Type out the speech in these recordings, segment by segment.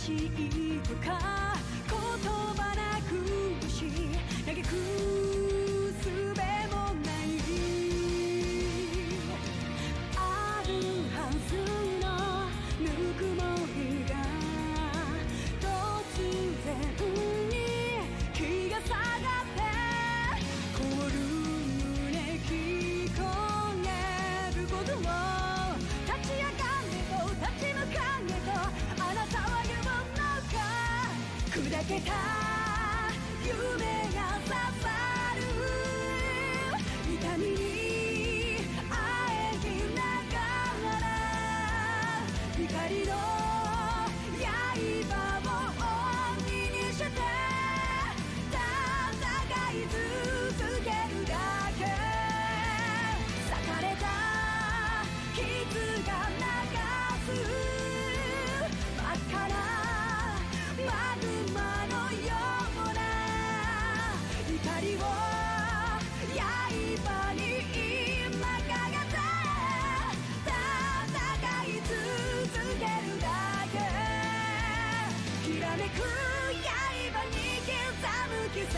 しいとか言葉なくし嘆く術もないあるはずのぬくもりが突然に気が下がって凍る胸聞こえることを立ち上がれと立ち向かえとあなたは言うのか砕けた夢が刺さる痛みにあえぎながら光の刃を鬼にして戦い続けるだけ裂かれた傷が流す真っ赤なマグマのような怒りを刃に今かけて戦い続けるだけきらめく刃に刻む奇跡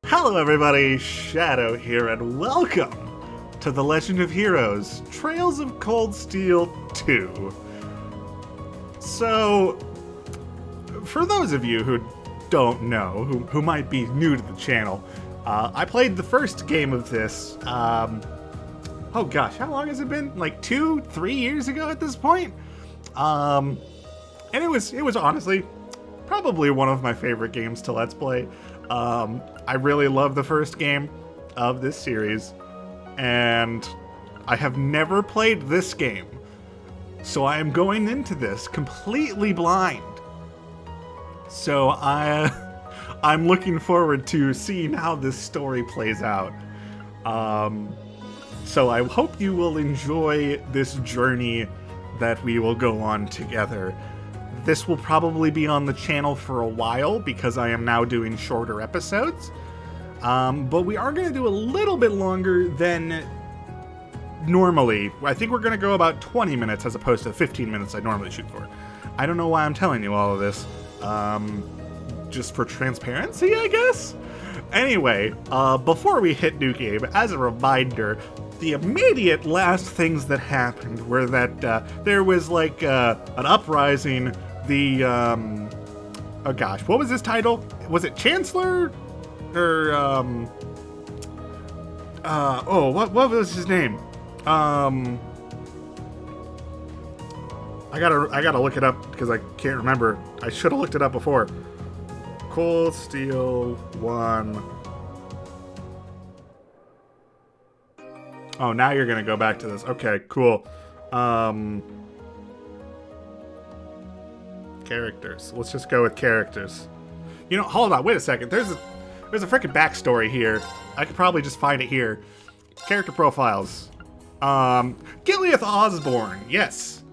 Hello everybody, Shadow here, and welcome to The Legend of Heroes, Trails of Cold Steel 2. So, for those of you who don't know, who might be new to the channel, I played the first game of this, oh gosh, how long has it been? Like 2-3 years ago at this point? And it was honestly probably one of my favorite games to Let's Play. I really love the first game of this series, and I have never played this game, so I am going into this completely blind. So I'm looking forward to seeing how this story plays out. So I hope you will enjoy this journey that we will go on together. This will probably be on the channel for a while because I am now doing shorter episodes. But we are going to do a little bit longer than normally. I think we're going to go about 20 minutes as opposed to the 15 minutes I normally shoot for. I don't know why I'm telling you all of this. Just for transparency, I guess? Anyway, before we hit new game, as a reminder, the immediate last things that happened were that there was like an uprising. The, oh gosh, what was his title? Was it Chancellor? Or, what was his name? I gotta look it up because I can't remember. I should have looked it up before. Cold Steel 1. Oh, now you're gonna go back to this. Okay, cool. Characters. Let's just go with characters. You know, hold on, wait a second. There's a freaking backstory here. I could probably just find it here. Character profiles. Gileath Osborne, yes.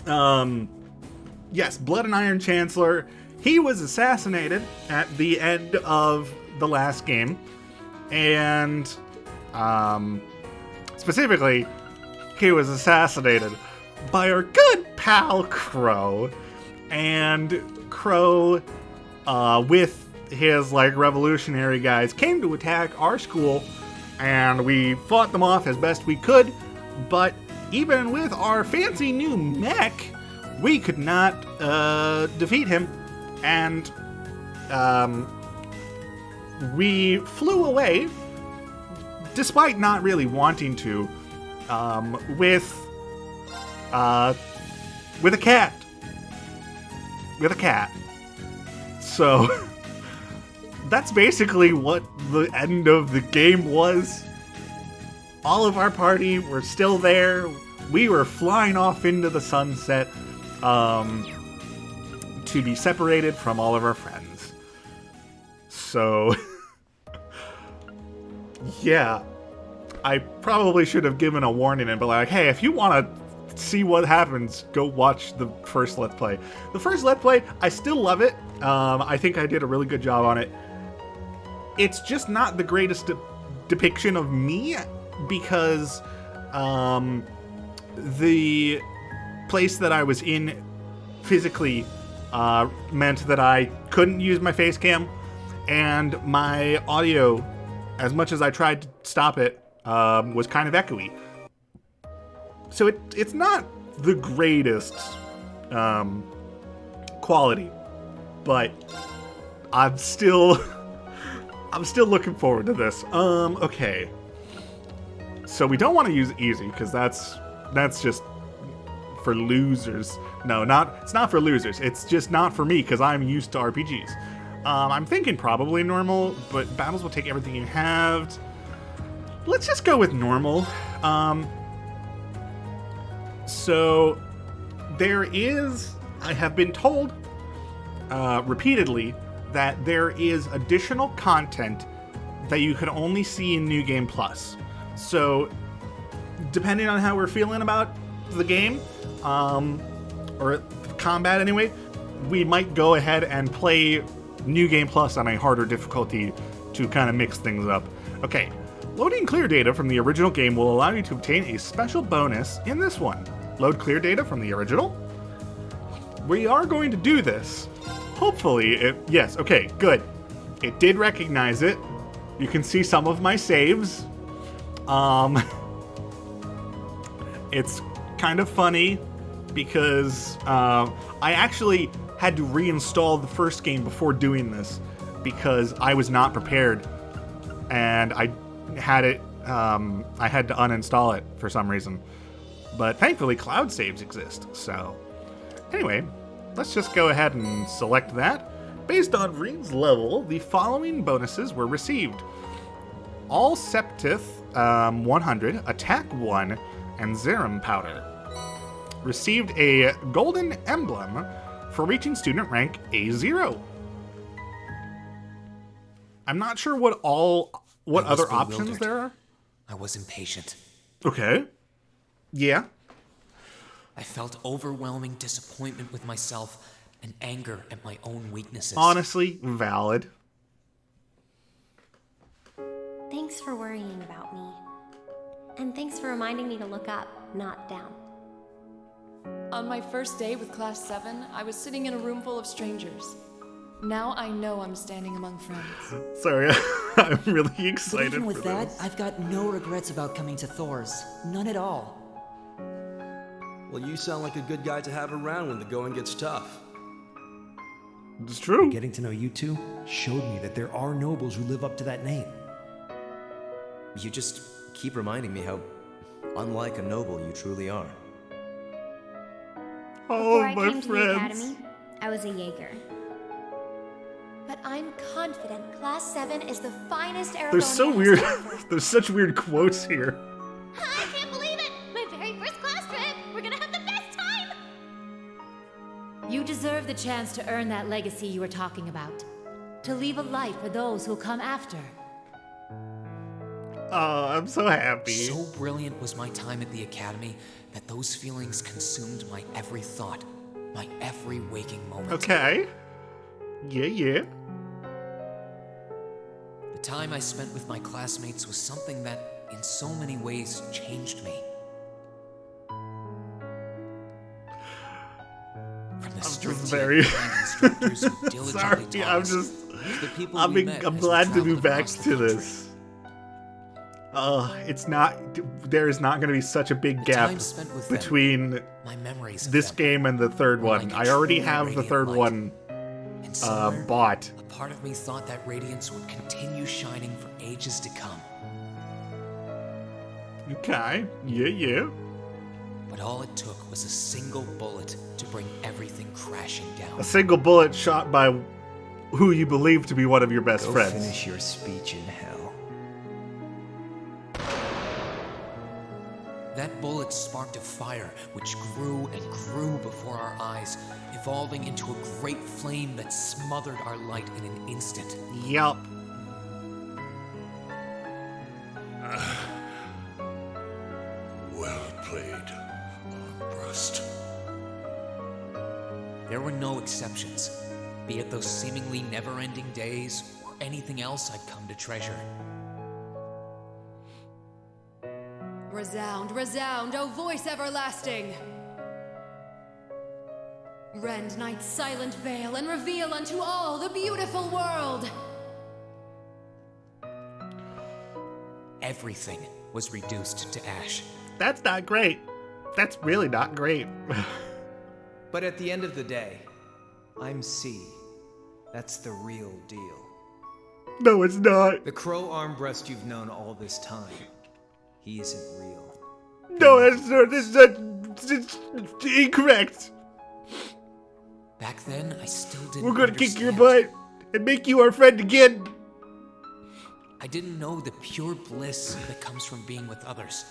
Yes, Blood and Iron Chancellor. He was assassinated at the end of the last game. And, specifically, he was assassinated by our good pal Crow. And Crow, with his like revolutionary guys, came to attack our school, and we fought them off as best we could. But even with our fancy new mech, we could not defeat him, and we flew away, despite not really wanting to, with a cat. With a cat. So that's basically what the end of the game was. All of our party were still there. We were flying off into the sunset to be separated from all of our friends. So, yeah. I probably should have given a warning and be like, hey, if you want to see what happens, go watch the first Let's Play. The first Let's Play, I still love it. I think I did a really good job on it. It's just not the greatest depiction of me because the place that I was in physically meant that I couldn't use my face cam, and my audio, as much as I tried to stop it, was kind of echoey. So it's not the greatest quality, but I'm still looking forward to this. Okay. So we don't want to use easy because that's just for losers. No, it's not for losers. It's just not for me because I'm used to RPGs. I'm thinking probably normal, but battles will take everything you have. Let's just go with normal. So there is, I have been told repeatedly that there is additional content that you can only see in New Game Plus. So depending on how we're feeling about the game, or combat anyway, we might go ahead and play New Game Plus on a harder difficulty to kind of mix things up. Okay, loading clear data from the original game will allow you to obtain a special bonus in this one. Load clear data from the original. We are going to do this. Hopefully, yes, okay, good. It did recognize it. You can see some of my saves. It's kind of funny because I actually had to reinstall the first game before doing this because I was not prepared, and I had to uninstall it for some reason. But thankfully, cloud saves exist. So anyway, let's just go ahead and select that. Based on Reed's level, the following bonuses were received: All Septith 100, Attack 1, and Zerum Powder. Received a golden emblem for reaching student rank A0. I'm not sure what other options there are. I was impatient. Okay. Yeah. I felt overwhelming disappointment with myself and anger at my own weaknesses. Honestly, valid. Thanks for worrying about me. And thanks for reminding me to look up, not down. On my first day with Class 7, I was sitting in a room full of strangers. Now I know I'm standing among friends. Sorry, I'm really excited. Even with for that, this. I've got no regrets about coming to Thor's. None at all. Well, you sound like a good guy to have around when the going gets tough. It's true. Getting to know you two showed me that there are nobles who live up to that name. You just keep reminding me how unlike a noble you truly are. Oh, Before I my came to the friends. academy, I was a Jaeger. But I'm confident Class 7 is the finest Aragonian They're so has weird. to offer. There's such weird quotes here. I can't believe it! My very first class trip! We're gonna have the best time! You deserve the chance to earn that legacy you were talking about. To leave a light for those who'll come after. Oh, I'm so happy. So brilliant was my time at the academy that those feelings consumed my every thought, my every waking moment. Okay. Yeah. The time I spent with my classmates was something that, in so many ways, changed me. From the strict very- yet kind instructors who diligently Sorry, taught I'm us, just. to the people I'm we met as we glad to be traveled back across the to country. this. It's not. There is not going to be such a big The gap time spent with them, between my memories of this them, game and the third when I one. could I already truly have the radiate third light. one and somewhere, bought. a part of me thought that radiance would continue shining for ages to come. Okay. Yeah. But all it took was a single bullet to bring everything crashing down. A single bullet shot by who you believe to be one of your best Go friends. finish your speech in hell. That bullet sparked a fire which grew and grew before our eyes, evolving into a great flame that smothered our light in an instant. Yup. played Armbrust. There were no exceptions, be it those seemingly never-ending days or anything else I'd come to treasure. Resound, resound, O voice everlasting! Rend night's silent veil and reveal unto all the beautiful world! Everything was reduced to ash. That's not great. That's really not great. But at the end of the day, I'm C. That's the real deal. No, it's not. The Crow Armbrust you've known all this time, he isn't real. No, this is incorrect. Back then, I still didn't We're gonna kick your understand. butt and make you our friend again. I didn't know the pure bliss that comes from being with others,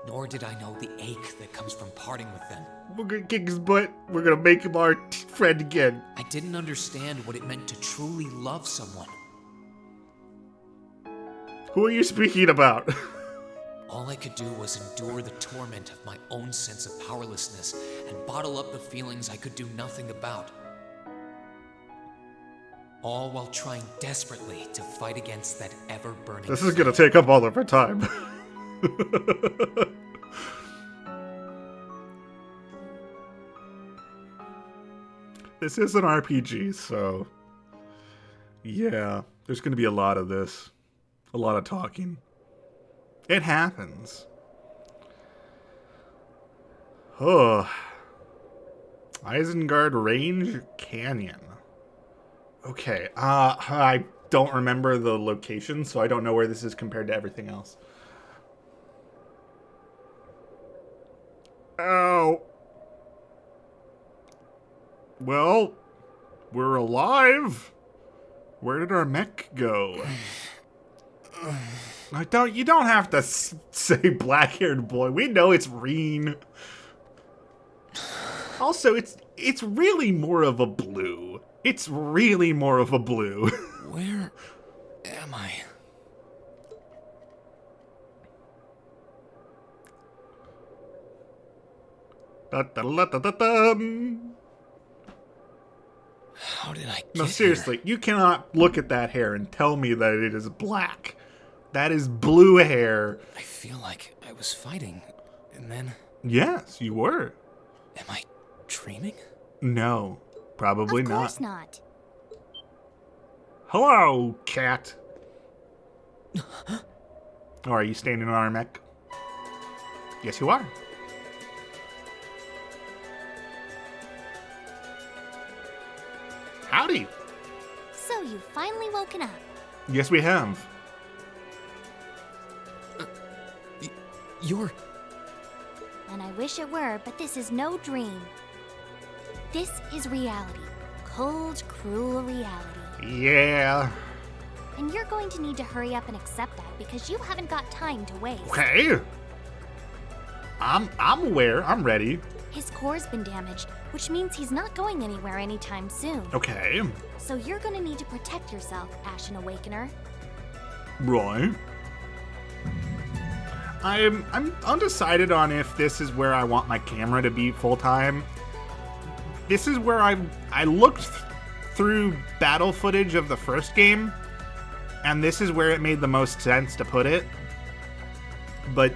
nor did I know the ache that comes from parting with them. We're gonna kick his butt. We're gonna make him our friend again. I didn't understand what it meant to truly love someone. Who are you speaking about? All I could do was endure the torment of my own sense of powerlessness and bottle up the feelings I could do nothing about. All while trying desperately to fight against that ever-burning This is gonna take up all of our time. This is an RPG, so yeah, there's gonna be a lot of this. A lot of talking. It happens. Oh. Isengard Range Canyon. Okay, I don't remember the location, so I don't know where this is compared to everything else. Ow. Well, we're alive. Where did our mech go? You don't have to say black-haired boy. We know it's Reen. Also, it's really more of a blue. It's really more of a blue. Where am I? Da-da-da-da-da-dum. How did I get No, seriously, you cannot look at that hair and tell me that it is black. That is blue hair. I feel like I was fighting, and then... Yes, you were. Am I dreaming? No, probably Of not. course not. Hello, cat. Oh, are you standing on our mech? Yes, you are. Howdy. So you've finally woken up. Yes, we have. You're... And I wish it were, but this is no dream. This is reality. Cold, cruel reality. Yeah. And you're going to need to hurry up and accept that because you haven't got time to waste. Okay. I'm aware. I'm ready. His core's been damaged, which means he's not going anywhere anytime soon. Okay. So you're gonna need to protect yourself, Ashen Awakener. Right. I'm undecided on if this is where I want my camera to be full time. This is where I looked through battle footage of the first game, and this is where it made the most sense to put it. But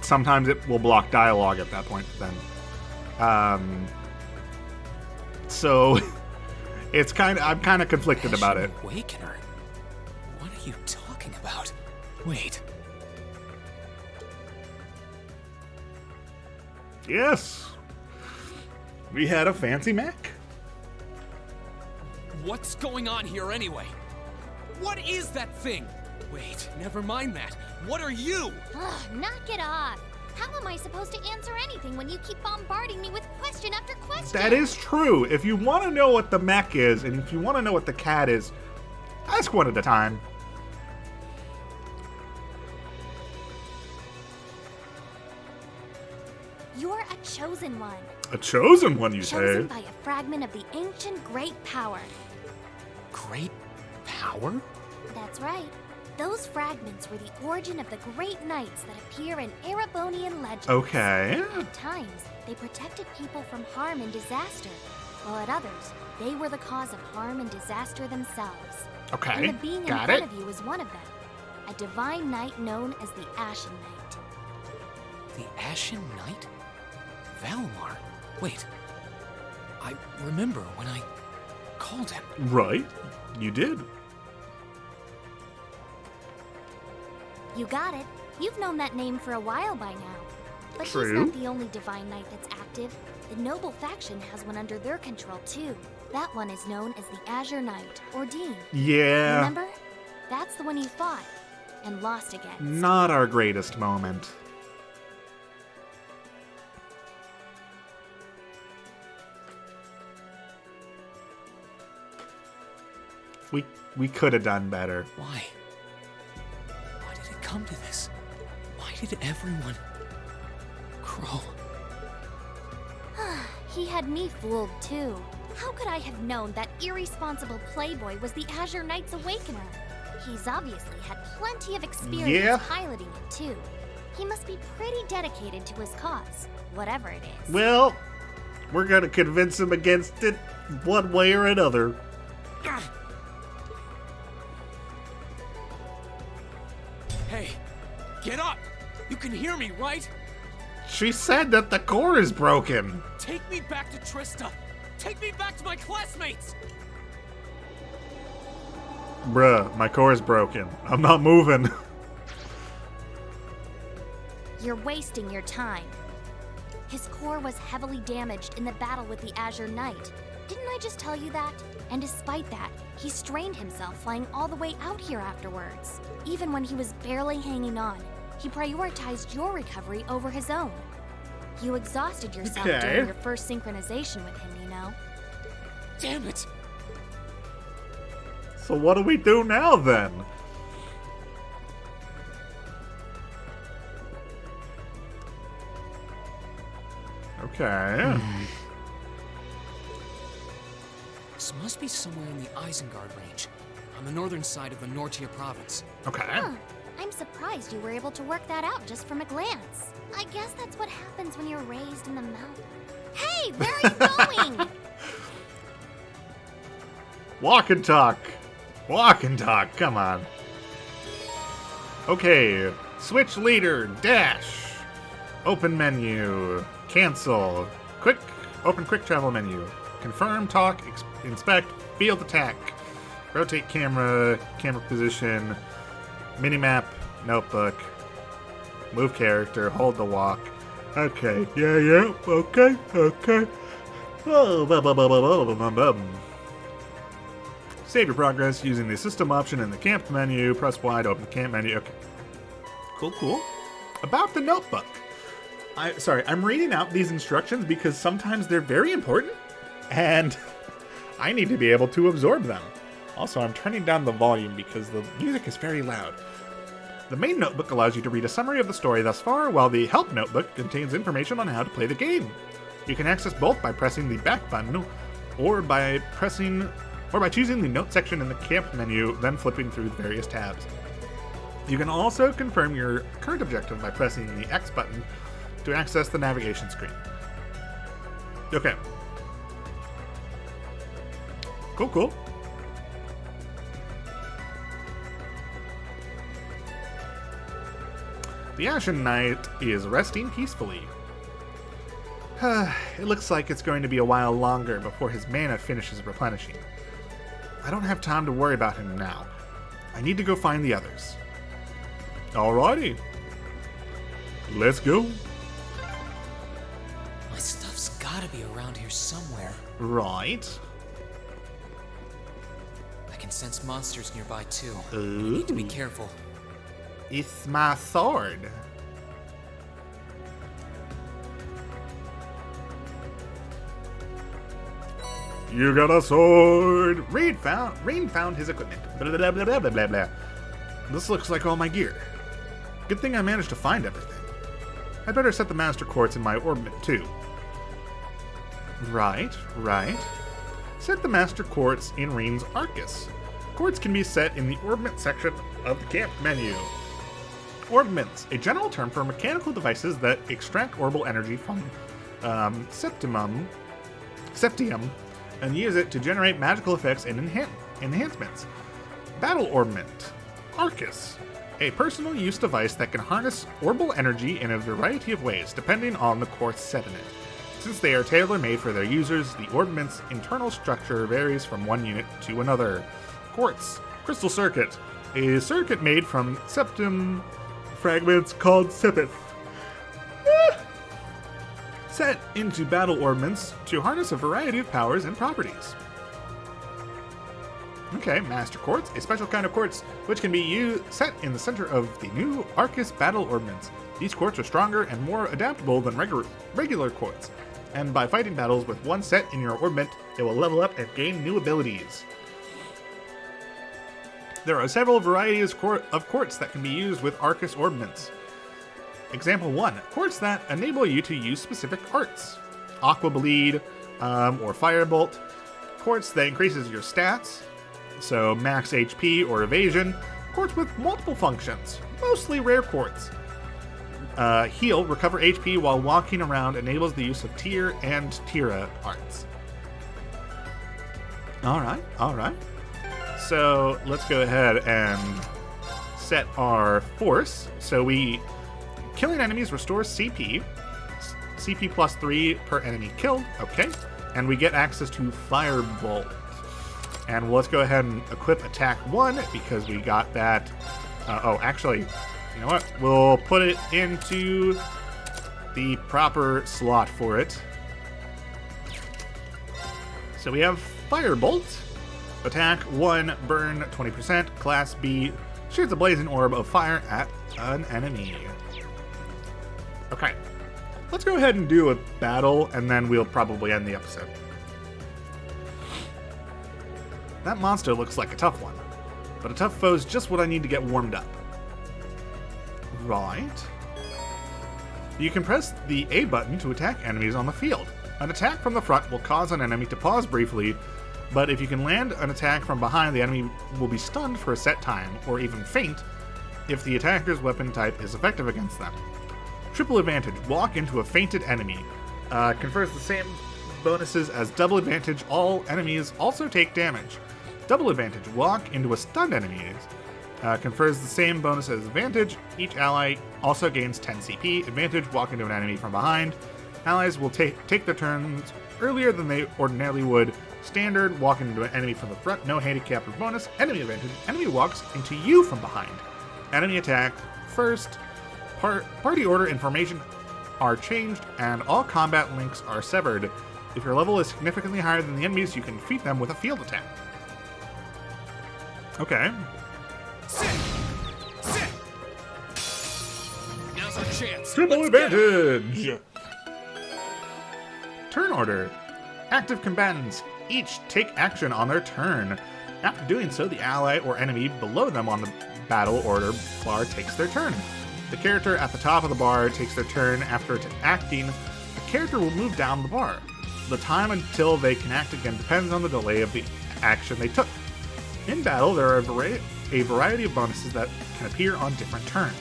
sometimes it will block dialogue at that point then. So I'm kind of conflicted about it. Awakener? What are you talking about? Wait. Yes. We had a fancy mech. What's going on here anyway? What is that thing? Wait, never mind that. What are you? Ugh, knock it off. How am I supposed to answer anything when you keep bombarding me with question after question? That is true. If you want to know what the mech is, and if you want to know what the cat is, ask one at a time. You're a chosen one. A chosen one, you Chosen say? by a fragment of the ancient great power. Great power? That's right. Those fragments were the origin of the great knights that appear in Erebonian legends. Okay. At times, they protected people from harm and disaster, while at others, they were the cause of harm and disaster themselves. Okay, And the being in got front it. of you is one of them, a divine knight known as the Ashen Knight. The Ashen Knight? Valmar? Wait. I remember when I called him. Right. You did. You got it. You've known that name for a while by now. But he's True. not the only divine knight that's active. The noble faction has one under their control too. That one is known as the Azure Knight, or Dean. Yeah. Remember? That's the one you fought and lost against. Not our greatest moment. We could have done better. Why? Why did it come to this? Why did everyone... Crow? He had me fooled too. How could I have known that irresponsible playboy was the Azure Knight's Awakener? He's obviously had plenty of experience Yeah. piloting it too. He must be pretty dedicated to his cause, whatever it is. Well, we're gonna convince him against it one way or another. Hey, get up! You can hear me, right? She said that the core is broken. Take me back to Trista! Take me back to my classmates! Bruh, my core is broken. I'm not moving. You're wasting your time. His core was heavily damaged in the battle with the Azure Knight. Didn't I just tell you that? And despite that, he strained himself flying all the way out here afterwards. Even when he was barely hanging on, he prioritized your recovery over his own. You exhausted yourself Okay. during your first synchronization with him, you know? Damn it! So what do we do now then? Okay. This must be somewhere in the Isengard range, on the northern side of the Nortia province. Okay. Huh. I'm surprised you were able to work that out just from a glance. I guess that's what happens when you're raised in the mountain. Hey, where are you going? Walk and talk. Walk and talk. Come on. Okay. Switch leader. Dash. Open menu. Cancel. Quick. Open quick travel menu. Confirm, talk, inspect, field attack. Rotate camera. Camera position. Minimap. Notebook. Move character. Hold the walk. Okay. Yeah. Okay. Oh, save your progress using the system option in the camp menu. Press Y to open the camp menu. Okay. Cool. About the notebook. I'm reading out these instructions because sometimes they're very important and I need to be able to absorb them. Also, I'm turning down the volume because the music is very loud. The main notebook allows you to read a summary of the story thus far, while the help notebook contains information on how to play the game. You can access both by pressing the back button or by choosing the note section in the camp menu, then flipping through the various tabs. You can also confirm your current objective by pressing the X button to access the navigation screen. Okay. Cool. The Ashen Knight is resting peacefully. It looks like it's going to be a while longer before his mana finishes replenishing. I don't have time to worry about him now. I need to go find the others. Alrighty. Let's go. My stuff's gotta be around here somewhere. Right. I can sense monsters nearby too. I Ooh. need to be careful. It's my sword. You got a sword. Rain found his equipment. Blah, blah, blah, blah, blah, blah, blah. This looks like all my gear. Good thing I managed to find everything. I'd better set the master quartz in my orbit too. Right. Set the master quartz in Reen's Arcus. Quartz can be set in the Orbment section of the camp menu. Orbments, a general term for mechanical devices that extract orbital energy from septium and use it to generate magical effects and enhancements. Battle Orbment, Arcus, a personal use device that can harness orbital energy in a variety of ways, depending on the quartz set in it. Since they are tailor-made for their users, the Orbment's internal structure varies from one unit to another. Quartz, Crystal Circuit, a circuit made from septum fragments called sepith. Set into battle orbments to harness a variety of powers and properties. Okay, Master Quartz, a special kind of quartz which can be set in the center of the new Arcus battle orbments. These quartz are stronger and more adaptable than regular quartz, and by fighting battles with one set in your orbment, it will level up and gain new abilities. There are several varieties of quartz that can be used with Arcus orbments. Example 1, quartz that enable you to use specific arts. Aqua Bleed, or Firebolt. Quartz that increases your stats, so max HP or evasion. Quartz with multiple functions, mostly rare quartz. Heal, recover HP while walking around, enables the use of Tyr and Tira arts. Alright. So let's go ahead and set our force. So killing enemies restores CP plus 3 per enemy killed, okay. And we get access to Firebolt. And let's go ahead and equip attack 1 because we got that. Actually, you know what? We'll put it into the proper slot for it. So we have Firebolt. Attack 1, burn 20%, class B, shoots a blazing orb of fire at an enemy. Okay, let's go ahead and do a battle, and then we'll probably end the episode. That monster looks like a tough one, but a tough foe's just what I need to get warmed up. Right. You can press the A button to attack enemies on the field. An attack from the front will cause an enemy to pause briefly, but if you can land an attack from behind, the enemy will be stunned for a set time, or even faint, if the attacker's weapon type is effective against them. Triple Advantage, walk into a fainted enemy. Confers the same bonuses as Double Advantage, all enemies also take damage. Double Advantage, walk into a stunned enemy. Confers the same bonus as Advantage, each ally also gains 10 CP. Advantage, walk into an enemy from behind. Allies will take their turns earlier than they ordinarily would. Standard, walk into an enemy from the front, no handicap or bonus. Enemy Advantage, enemy walks into you from behind. Enemy attack first. Party order and formation are changed, and all combat links are severed. If your level is significantly higher than the enemies, you can defeat them with a field attack. Okay. Sit! Now's our chance. Triple Advantage! Turn order. Active combatants each take action on their turn. After doing so, the ally or enemy below them on the battle order bar takes their turn. The character at the top of the bar takes their turn. After acting, the character will move down the bar. The time until they can act again depends on the delay of the action they took. In battle, there are a variety of bonuses that can appear on different turns.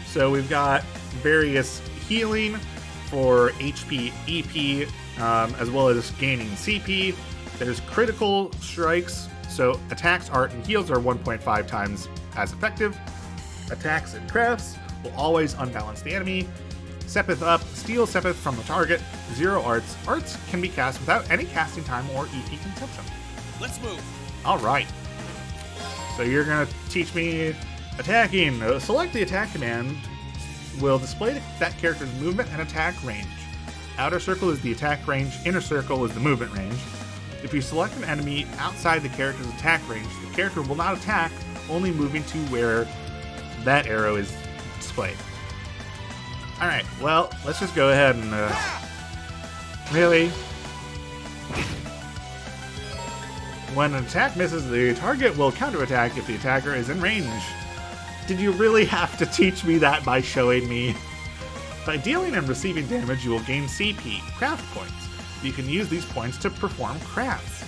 So we've got various healing for HP, EP, as well as gaining CP. There's critical strikes, so attacks, art, and heals are 1.5 times as effective. Attacks and crafts will always unbalance the enemy. Sepith up, steal Sepith from the target. 0 arts. Arts can be cast without any casting time or EP consumption. Let's move. Alright. So you're going to teach me attacking. Select the attack command. Will display that character's movement and attack range. Outer circle is the attack range, inner circle is the movement range. If you select an enemy outside the character's attack range, the character will not attack, only moving to where that arrow is displayed. Alright, well, let's just go ahead and... Really? When an attack misses, the target will counterattack if the attacker is in range. Did you really have to teach me that by showing me? By dealing and receiving damage, you will gain CP, craft points. You can use these points to perform crafts.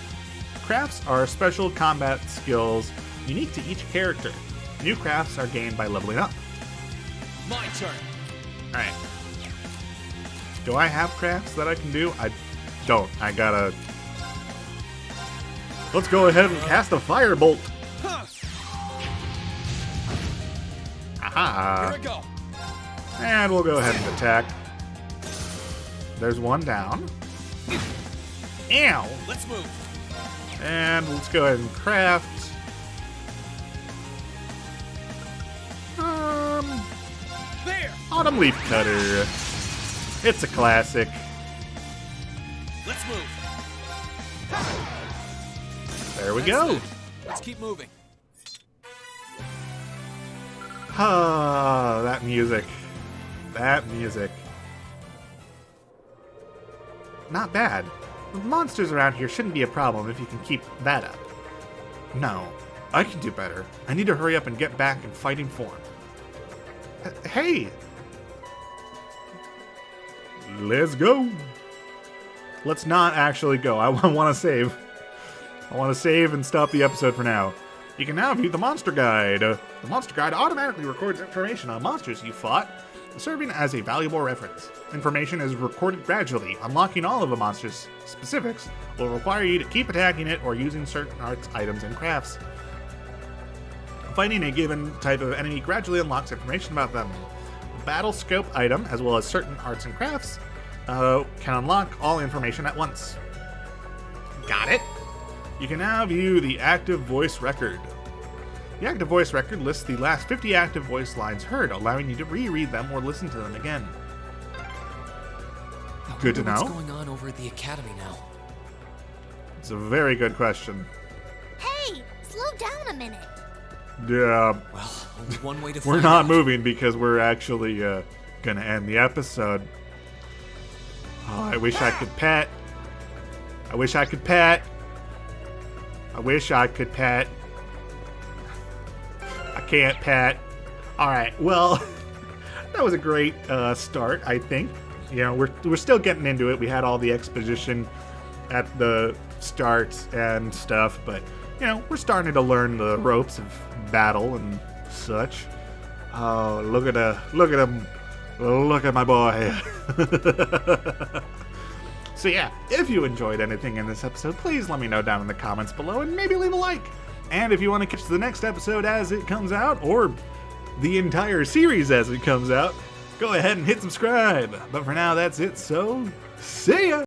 Crafts are special combat skills unique to each character. New crafts are gained by leveling up. My turn. Alright. Do I have crafts that I can do? I don't. I gotta... Let's go ahead and cast a firebolt. Huh. Aha. Here we go. And we'll go ahead and attack. There's one down. Ow. Let's move. And let's go ahead and craft. There. Autumn Leaf Cutter. It's a classic. Let's move. There we That's go. it. Let's keep moving. Ah, that music. That music. Not bad. The monsters around here shouldn't be a problem if you can keep that up. No, I can do better. I need to hurry up and get back in fighting form. Hey! Let's go! Let's not actually go. I want to save. I want to save and stop the episode for now. You can now view the Monster Guide. The Monster Guide automatically records information on monsters you fought, serving as a valuable reference. Information is recorded gradually. Unlocking all of the monster's specifics will require you to keep attacking it or using certain arts, items, and crafts. Fighting a given type of enemy gradually unlocks information about them. The Battle Scope item, as well as certain arts and crafts, can unlock all information at once. Got it? You can now view the active voice record. The active voice record lists the last 50 active voice lines heard, allowing you to reread them or listen to them again. Good to know. What's going on over at the academy now? It's a very good question. Hey, slow down a minute. Yeah. Well, only one way to We're find not out. moving because we're actually gonna end the episode. Oh, I wish I could pet. I wish I could pet. I wish I could pet. I can't pet. Alright, well, that was a great start, I think. You know, we're still getting into it. We had all the exposition at the start and stuff, but, you know, we're starting to learn the ropes of battle and such. Oh, look at him. Look at my boy. So yeah, if you enjoyed anything in this episode, please let me know down in the comments below and maybe leave a like. And if you want to catch the next episode as it comes out, or the entire series as it comes out, go ahead and hit subscribe. But for now, that's it, so see ya!